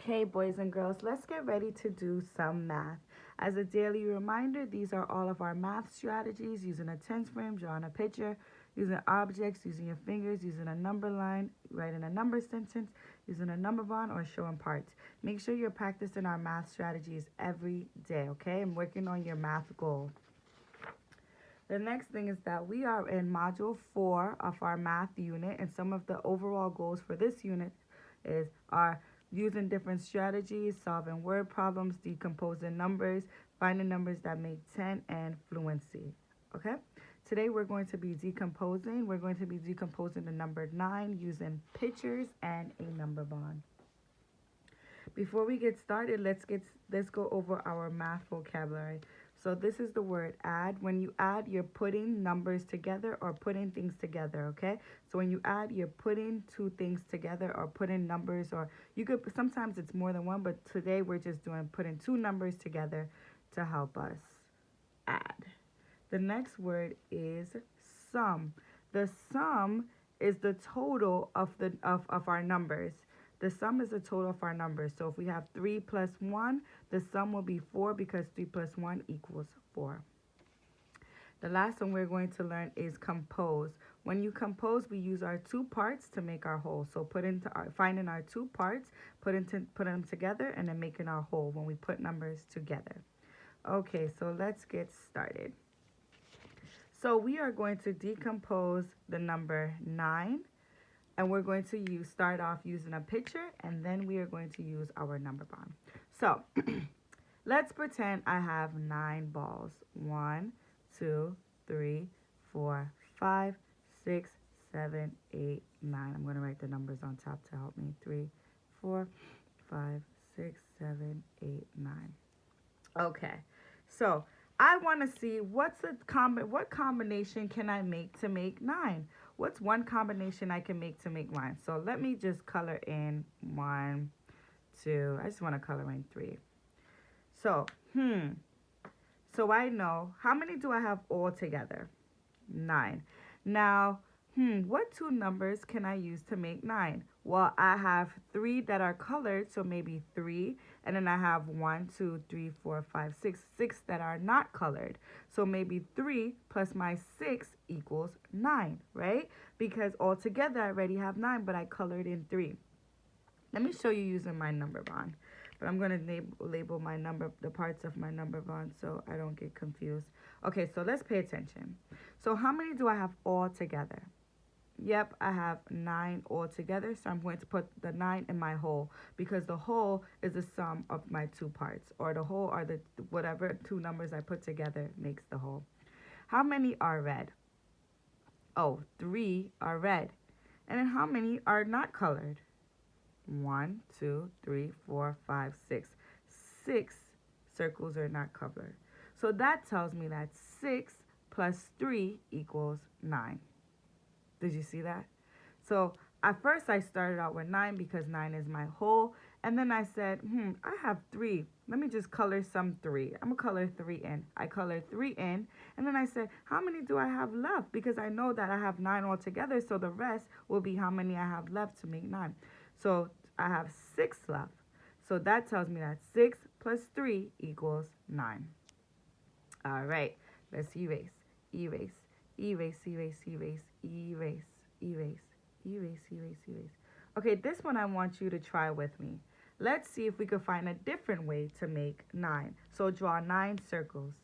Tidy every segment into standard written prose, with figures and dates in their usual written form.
Okay, boys and girls, let's get ready to do some math. As a daily reminder, these are all of our math strategies using a tense frame, drawing a picture, using objects, using your fingers, using a number line, writing a number sentence, using a number bond, or showing parts. Make sure you're practicing our math strategies every day, okay? And working on your math goal. The next thing is that we are in module 4 of our math unit, and some of the overall goals for this unit are using different strategies, solving word problems, decomposing numbers, finding numbers that make 10, and fluency. Okay? Today we're going to be decomposing. We're going to be decomposing the number 9 using pictures and a number bond. Before we get started, let's go over our math vocabulary. So this is the word add. When you add, you're putting numbers together or putting things together, okay? So when you add, you're putting two things together or putting numbers, or you could, sometimes it's more than one, but today we're just doing putting two numbers together to help us add. The next word is sum. The sum is the total of our numbers. The sum is the total of our numbers. So if we have 3 plus 1, the sum will be 4 because 3 plus 1 equals 4. The last one we're going to learn is compose. When you compose, we use our two parts to make our whole. So finding our two parts, putting them together, and then making our whole when we put numbers together. Okay, so let's get started. So we are going to decompose the number 9. And we're going to start off using a picture, and then we are going to use our number bond. So let's pretend I have 9 balls. 1, 2, 3, 4, 5, 6, 7, 8, 9. I'm going to write the numbers on top to help me. 3, 4, 5, 6, 7, 8, 9. Okay, so I want to see what combination can I make to make 9? What's one combination I can make to make 9? So let me just color in 1, 2. I just want to color in 3. So, So I know, how many do I have all together? 9. Now, what two numbers can I use to make 9? Well, I have 3 that are colored, so maybe 3. And then I have 1, 2, 3, 4, 5, 6 that are not colored. So maybe 3 plus my 6 equals 9, right? Because altogether I already have 9, but I colored in 3. Let me show you using my number bond. But I'm going to label the parts of my number bond so I don't get confused. Okay, so let's pay attention. So how many do I have all together? Yep, I have 9 all together, so I'm going to put the 9 in my whole because the whole is the sum of my two parts, or the whole are the whatever two numbers I put together makes the whole. How many are red? Oh, 3 are red. And then how many are not colored? 1, 2, 3, 4, 5, 6. 6 circles are not colored. So that tells me that 6 plus 3 equals 9. Did you see that? So at first I started out with 9 because 9 is my whole. And then I said, I have 3. Let me just color some 3. I'm going to color 3 in. I colored 3 in. And then I said, how many do I have left? Because I know that I have 9 altogether. So the rest will be how many I have left to make 9. So I have 6 left. So that tells me that 6 plus 3 equals 9. All right. Let's erase. Erase. Erase, erase, erase, erase, erase, erase, erase, erase. Okay, this one I want you to try with me. Let's see if we could find a different way to make 9. So draw 9 circles.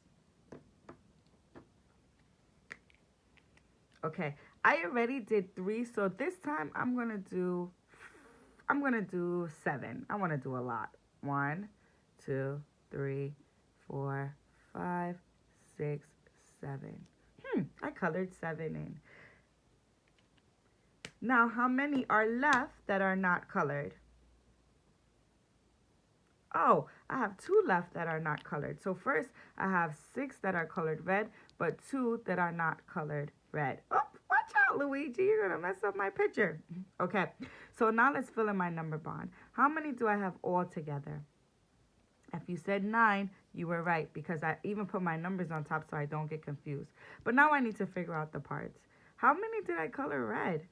Okay, I already did 3, so this time I'm gonna do 7. I want to do a lot. 1, 2, 3, 4, 5, 6, 7. I colored 7 in. Now, how many are left that are not colored? Oh, I have 2 left that are not colored. So first, I have 6 that are colored red, but 2 that are not colored red. Oh, watch out, Luigi. You're going to mess up my picture. Okay, so now let's fill in my number bond. How many do I have all together? If you said 9, you were right because I even put my numbers on top so I don't get confused. But now I need to figure out the parts. How many did I color red?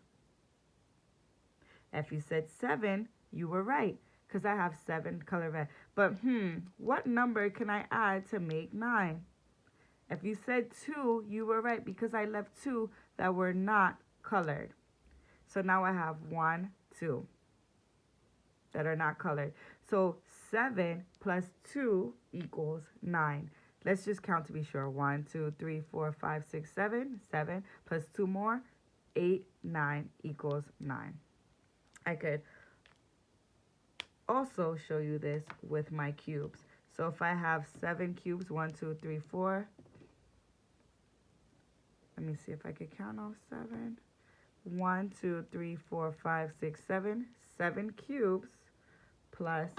If you said 7, you were right because I have 7 color red. But what number can I add to make 9? If you said 2, you were right because I left 2 that were not colored. So now I have 1, 2 that are not colored. So 7 plus 2 equals 9. Let's just count to be sure. 1, 2, 3, 4, 5, 6, 7. 7 plus 2 more, 8, 9 equals 9. I could also show you this with my cubes. So if I have 7 cubes, 1, 2, 3, 4. Let me see if I could count off 7. 1, 2, 3, 4, 5, 6, 7. 7 cubes plus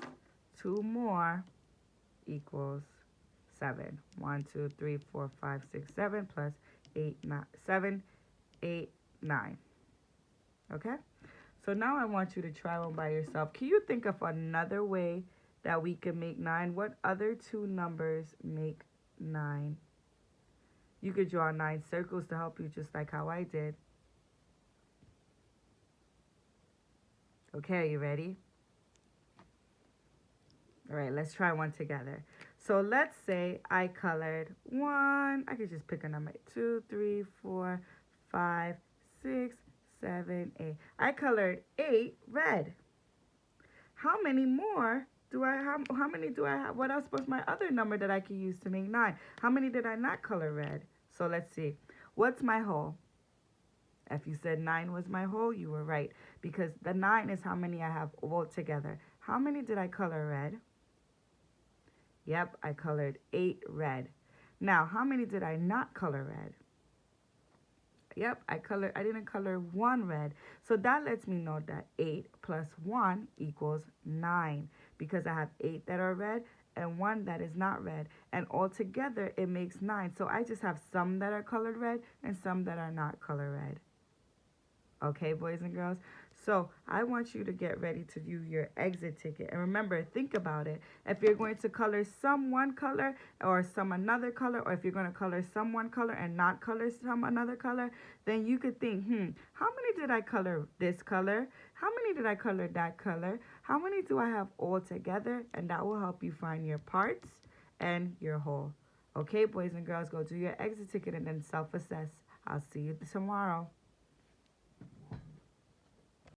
2 more equals 7. 1, 2, 3, 4, 5, 6, 7 plus 8, 9, 7, 8, 9. Okay? So now I want you to try one by yourself. Can you think of another way that we can make 9? What other 2 numbers make 9? You could draw 9 circles to help you just like how I did. Okay, are you ready? All right, let's try one together. So let's say I colored 1. I could just pick a number. 2, 3, 4, 5, 6, 7, 8. I colored 8 red. How many more do I have? How many do I have? What else was my other number that I could use to make 9? How many did I not color red? So let's see. What's my whole? If you said 9 was my whole, you were right. Because the 9 is how many I have all together. How many did I color red? Yep, I colored 8 red. Now, how many did I not color red? Yep, I didn't color 1 red. So that lets me know that 8 plus 1 equals 9. Because I have 8 that are red and 1 that is not red. And altogether, it makes 9. So I just have some that are colored red and some that are not colored red. Okay, boys and girls? So I want you to get ready to do your exit ticket. And remember, think about it. If you're going to color some one color or some another color, or if you're going to color some one color and not color some another color, then you could think, how many did I color this color? How many did I color that color? How many do I have all together? And that will help you find your parts and your whole. Okay, boys and girls, go do your exit ticket and then self-assess. I'll see you tomorrow.